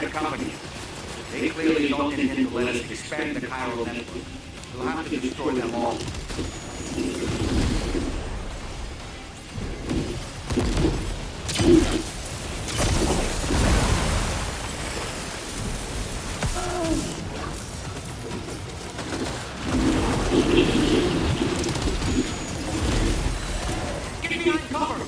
the company. They clearly don't intend to let us expand the chiral network. We'll have to destroy them all. Get behind cover!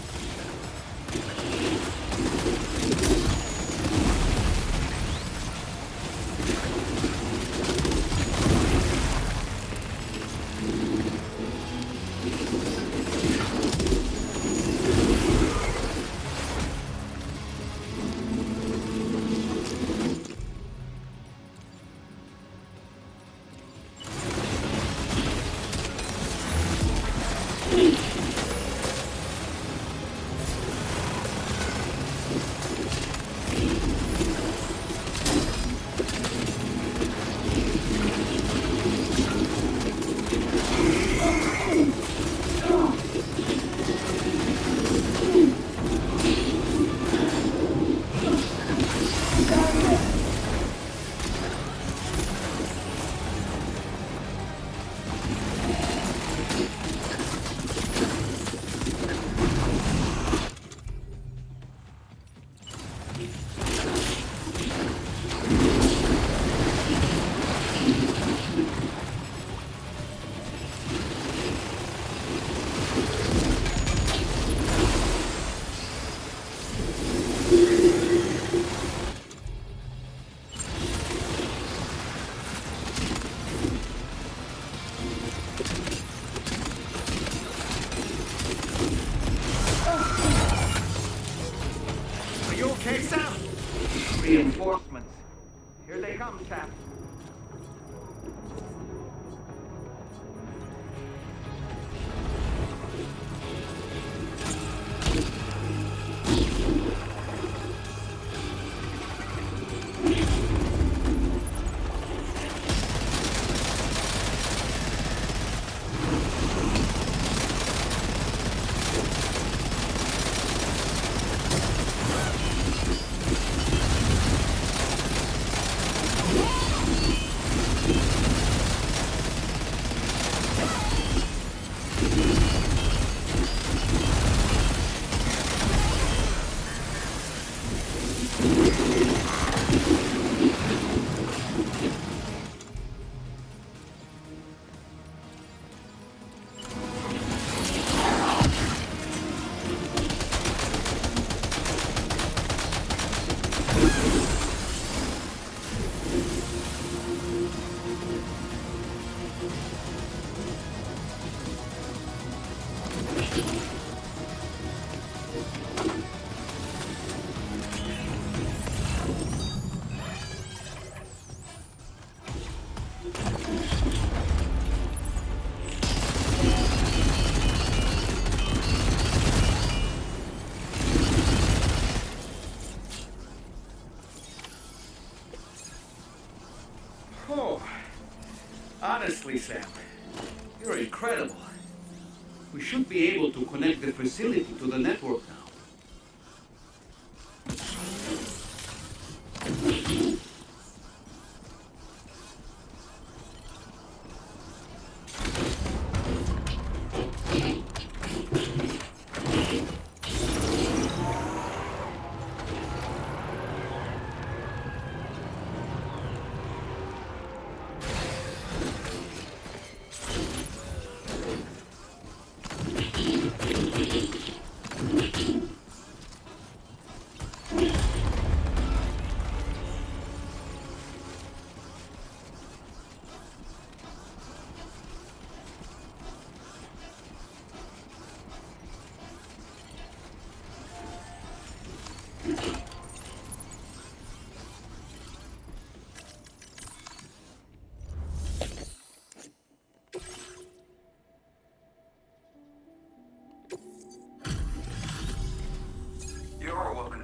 Okay, Sam? Reinforcements. Here they come, Sam. Oh, honestly, Sam, you're incredible. We should be able to connect the facility to the network now.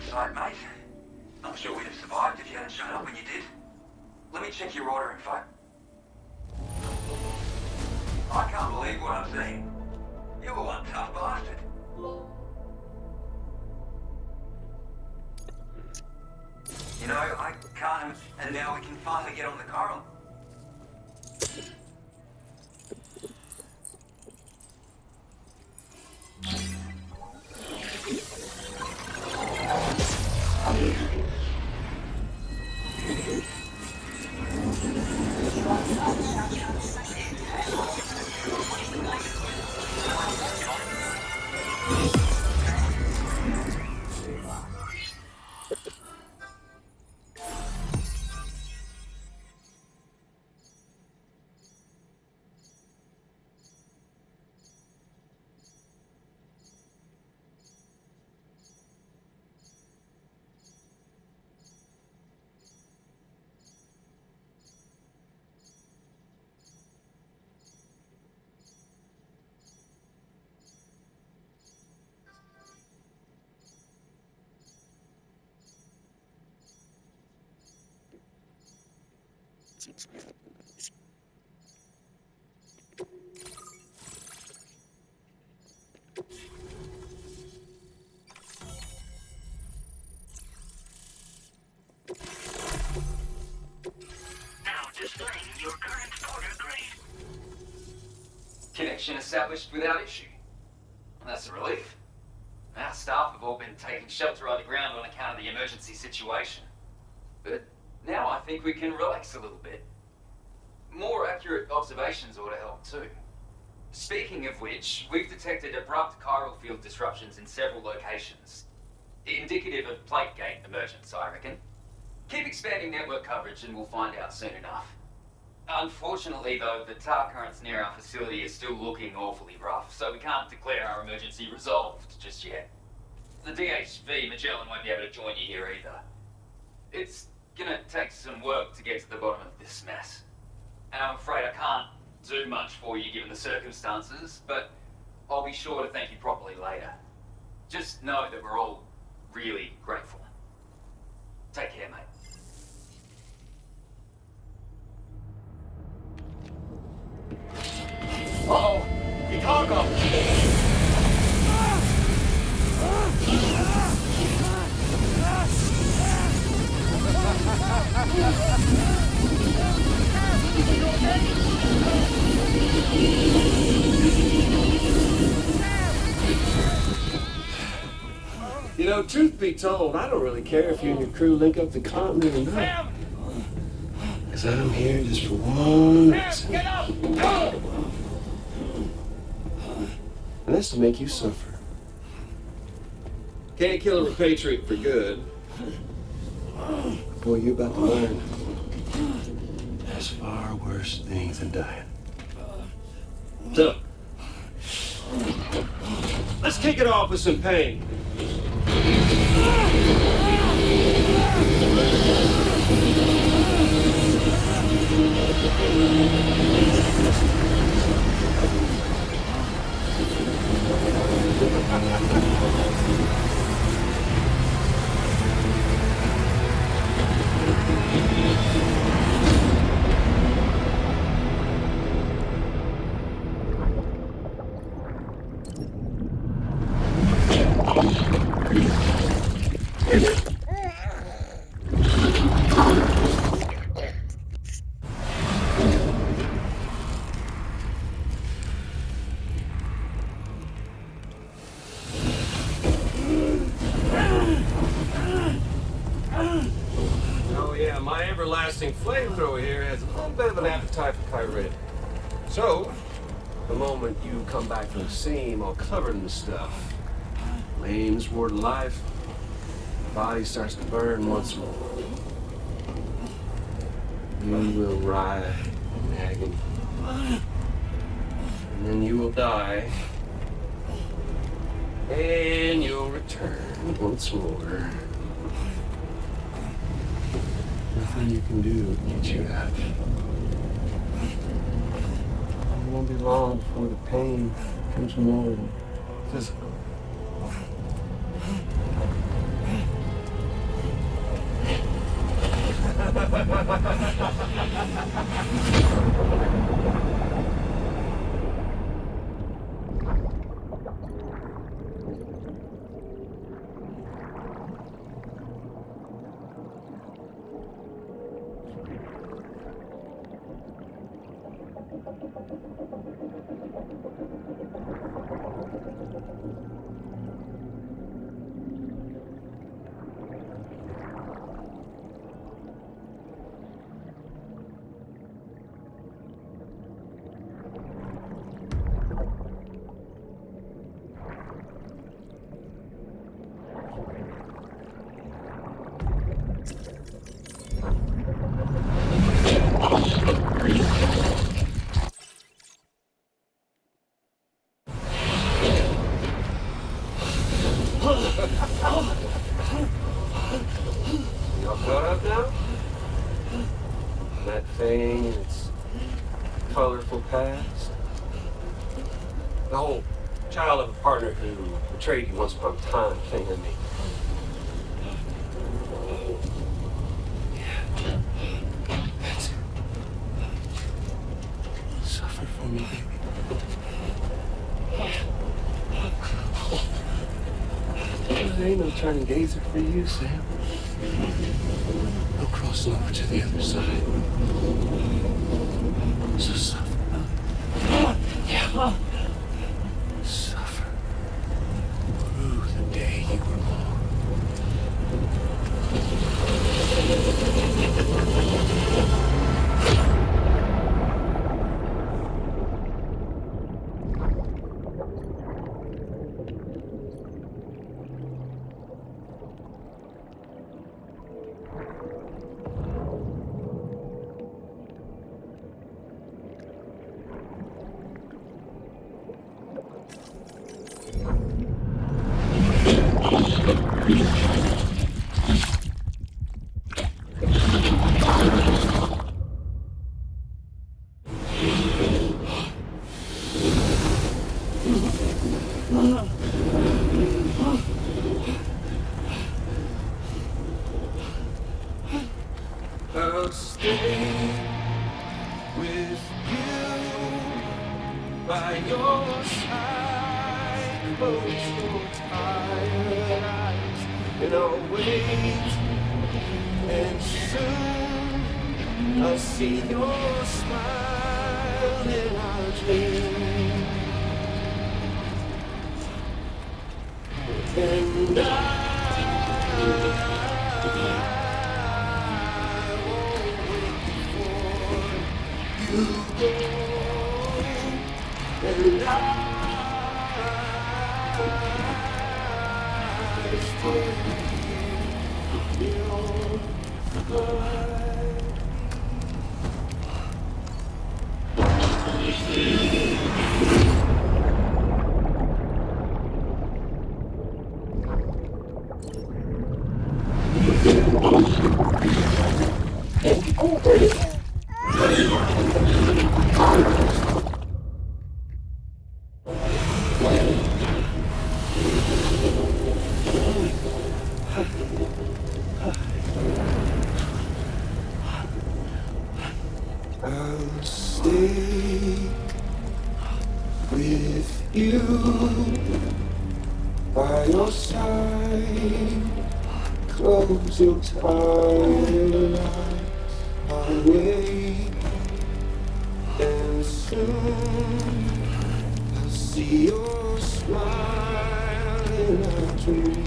Side, mate. Not sure we'd have survived if you hadn't shown up when you did. Let me check your order, in fact. I can't believe what I'm seeing. You were one tough bastard. You know, I can't, and now we can finally get on the Coral. Connection established without issue. That's a relief. Our staff have all been taking shelter underground on account of the emergency situation. But now I think we can relax a little bit. More accurate observations ought to help too. Speaking of which, we've detected abrupt chiral field disruptions in several locations. Indicative of plate gate emergence, I reckon. Keep expanding network coverage and we'll find out soon enough. Unfortunately, though, the tar currents near our facility are still looking awfully rough, so we can't declare our emergency resolved just yet. The DHV, Magellan, won't be able to join you here either. It's gonna take some work to get to the bottom of this mess. And I'm afraid I can't do much for you given the circumstances, but I'll be sure to thank you properly later. Just know that we're all really grateful. Take care, mate. Uh-oh! Chicago! You know, truth be told, I don't really care if you and your crew link up the continent or not. Because I'm here just for one reason. Get up! And that's to make you suffer. Can't kill a repatriate for good. Boy, you're about to learn. There's far worse things than dying. So, let's kick it off with some pain. Oh yeah, my everlasting flamethrower here has a little bit of an appetite for pyrite. So, the moment you come back from the scene all covered in the stuff, flames ward life, the body starts to burn once more. You will writhe in agony. And then you will die. And you'll return once more. Nothing you can do to get you out. It won't be long before the pain becomes more physical. Y'all caught up now? That thing and its colorful past? The whole child of a partner who betrayed you once upon a time thing, I mean. Yeah. That's it. Suffer for me, baby. There ain't no turning gazer for you, Sam. No crossing over to the other side. So suffer. Yeah. Suffer through the day you were born. I'll stay with you by your side, close your tired eyes, and I'll wait, and soon I'll see your smile in our dream, and you go, and I stay in your life. I'll stay with you by your side. Close your tired eyes. I'll wait, and soon I'll see your smile in a dream.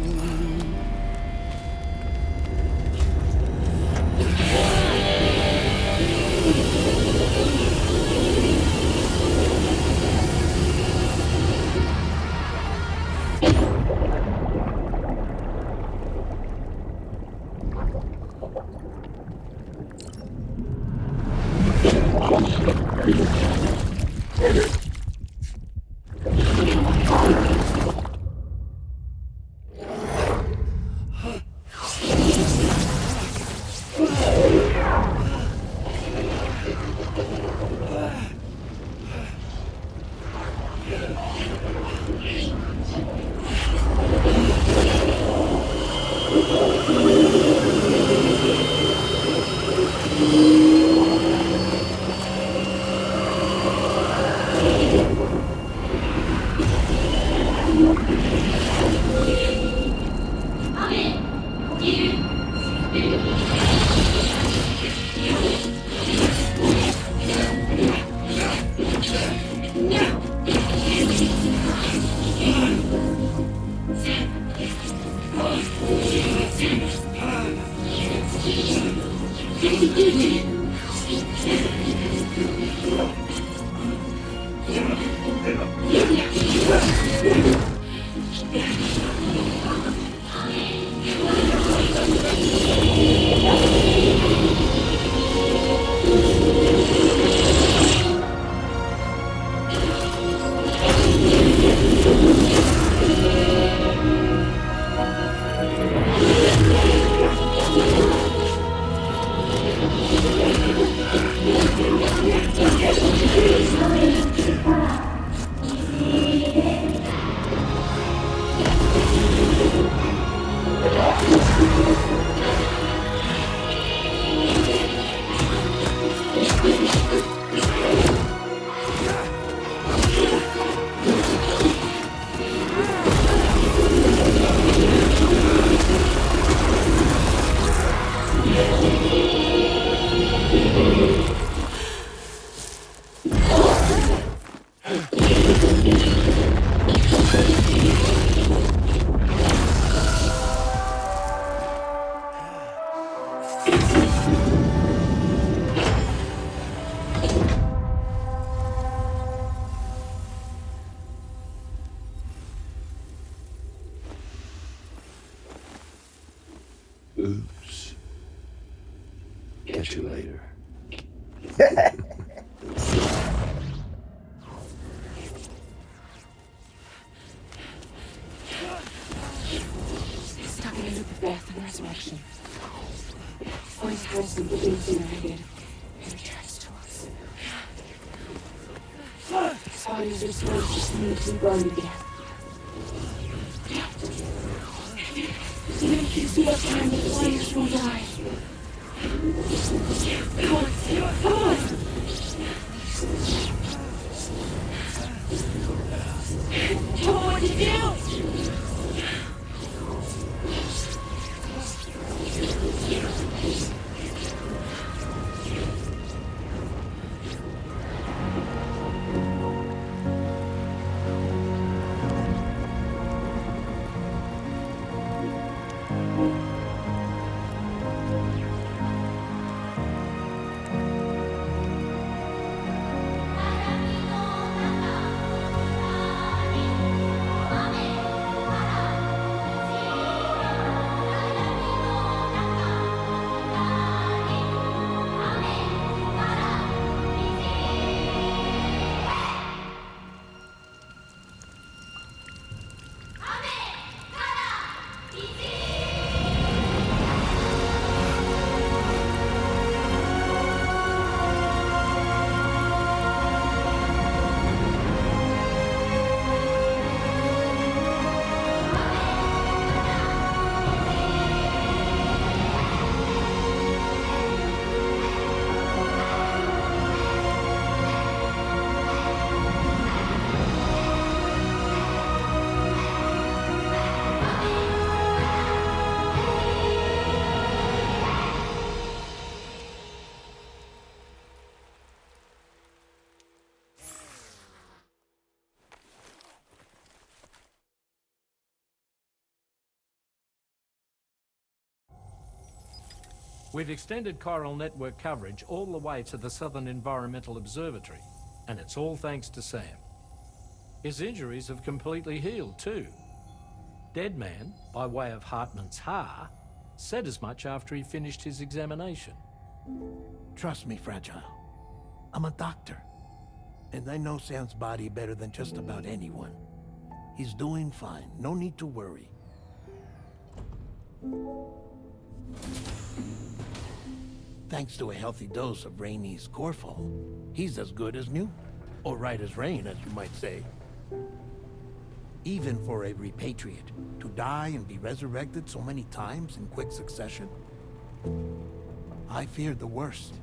Oops. Catch you later. Stuck in a loop of death and resurrection. Voice has been incinerated and returns to us. His body is restored to smooth and burned again. Even if you see up there in the flames, will die. Come on, come on! Tell me what to do! We've extended chiral network coverage all the way to the Southern Environmental Observatory, and it's all thanks to Sam. His injuries have completely healed too. Dead Man, by way of Hartman's Ha, said as much after he finished his examination. Trust me, Fragile. I'm a doctor, and I know Sam's body better than just about anyone. He's doing fine, no need to worry. Thanks to a healthy dose of Rainey's Corfol, he's as good as new. Or right as rain, as you might say. Even for a repatriate, to die and be resurrected so many times in quick succession. I feared the worst.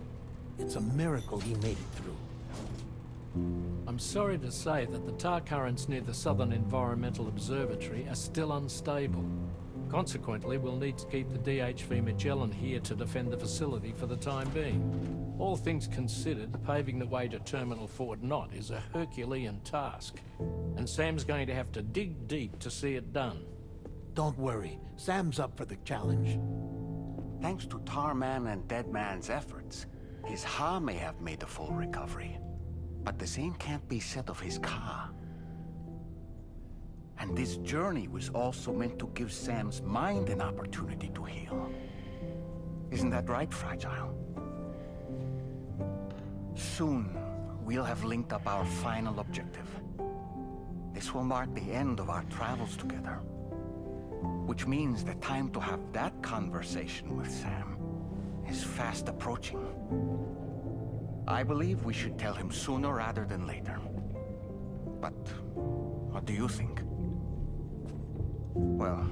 It's a miracle he made it through. I'm sorry to say that the tar currents near the Southern Environmental Observatory are still unstable. Consequently, we'll need to keep the DHV Magellan here to defend the facility for the time being. All things considered, paving the way to Terminal Fort Knott is a Herculean task, and Sam's going to have to dig deep to see it done. Don't worry, Sam's up for the challenge. Thanks to Tarman and Deadman's efforts, his Ha may have made a full recovery. But the same can't be said of his Ka. And this journey was also meant to give Sam's mind an opportunity to heal. Isn't that right, Fragile? Soon, we'll have linked up our final objective. This will mark the end of our travels together. Which means the time to have that conversation with Sam is fast approaching. I believe we should tell him sooner rather than later. But what do you think? Well,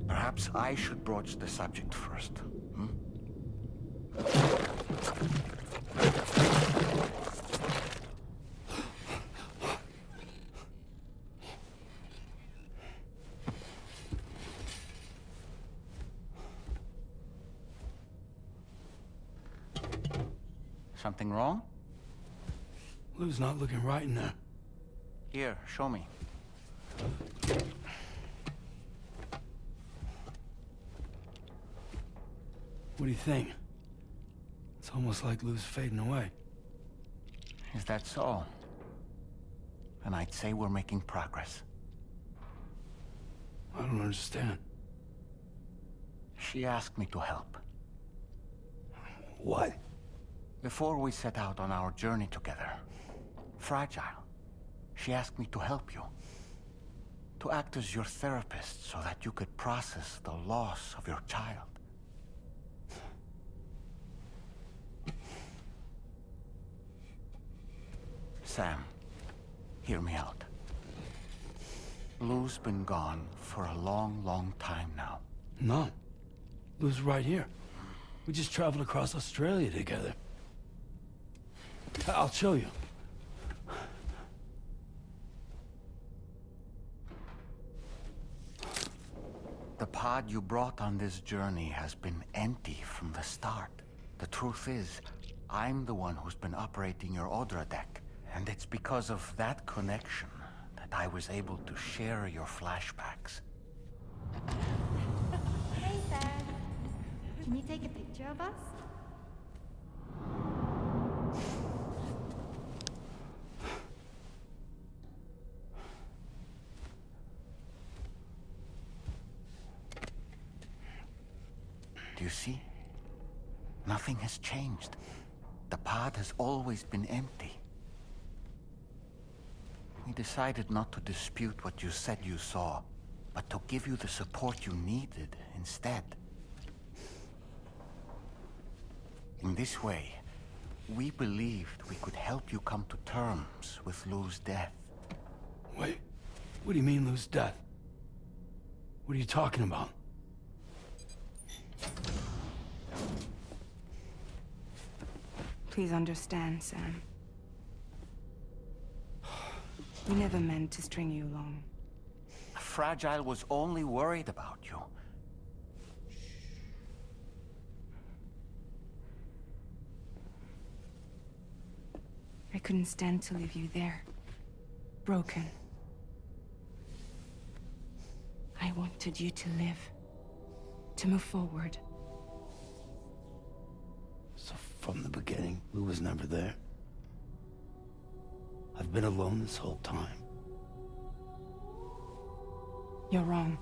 perhaps I should broach the subject first. Something wrong? Lou's not looking right in there. Here, show me. What do you think? It's almost like Lou's fading away. Is that so? Then I'd say we're making progress. I don't understand. She asked me to help. What? Before we set out on our journey together, Fragile, she asked me to help you. To act as your therapist so that you could process the loss of your child. Sam, hear me out. Lou's been gone for a long, long time now. No. Lou's right here. We just traveled across Australia together. I'll show you. The pod you brought on this journey has been empty from the start. The truth is, I'm the one who's been operating your Odra deck. And it's because of that connection that I was able to share your flashbacks. Hey, Sam. Can you take a picture of us? Do you see? Nothing has changed. The pod has always been empty. We decided not to dispute what you said you saw, but to give you the support you needed instead. In this way, we believed we could help you come to terms with Lou's death. Wait, what do you mean Lou's death? What are you talking about? Please understand, Sam. We never meant to string you along. Fragile was only worried about you. I couldn't stand to leave you there, broken. I wanted you to live, to move forward. So from the beginning, Lou was never there. I've been alone this whole time. You're wrong.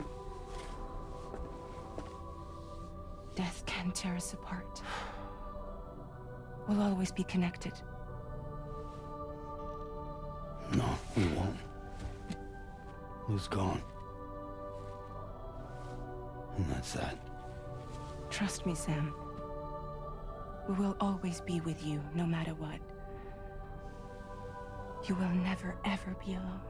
Death can tear us apart. We'll always be connected. No, we won't. Lou's gone. And that's that. Trust me, Sam. We will always be with you, no matter what. You will never, ever be alone.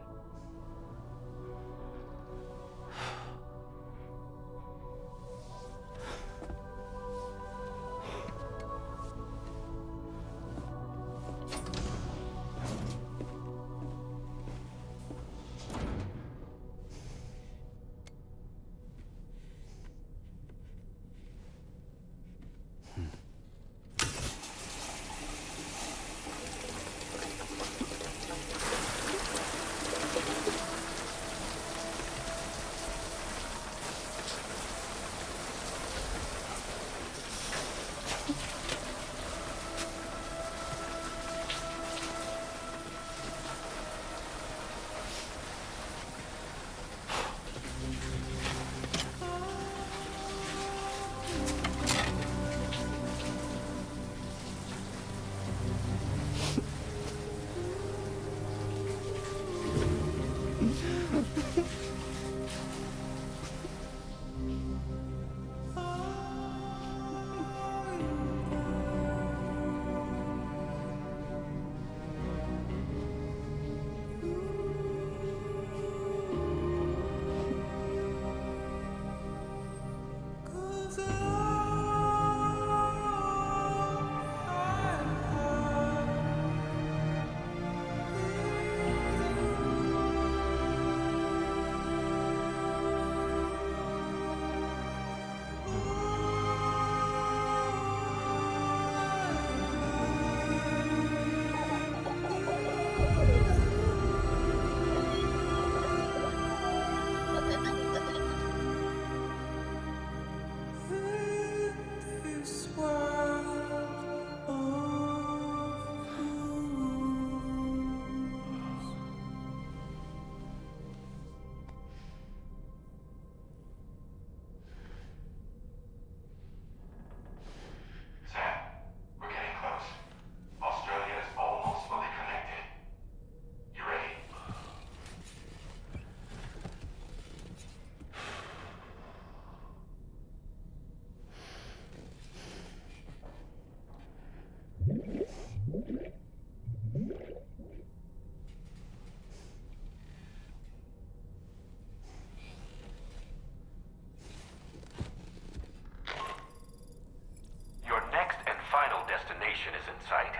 destination is in sight.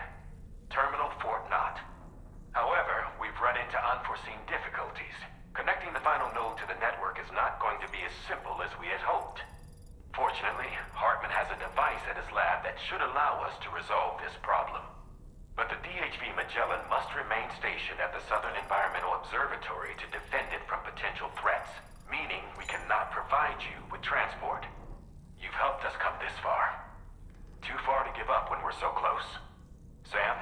Terminal Fort Knott. However, we've run into unforeseen difficulties. Connecting the final node to the network is not going to be as simple as we had hoped. Fortunately, Hartman has a device at his lab that should allow us to resolve this problem. But the DHV Magellan must remain stationed at the Southern Environmental Observatory to defend it from potential threats, meaning we cannot provide you with transport. You've helped us come this far. Too far to give up when we're so close. Sam,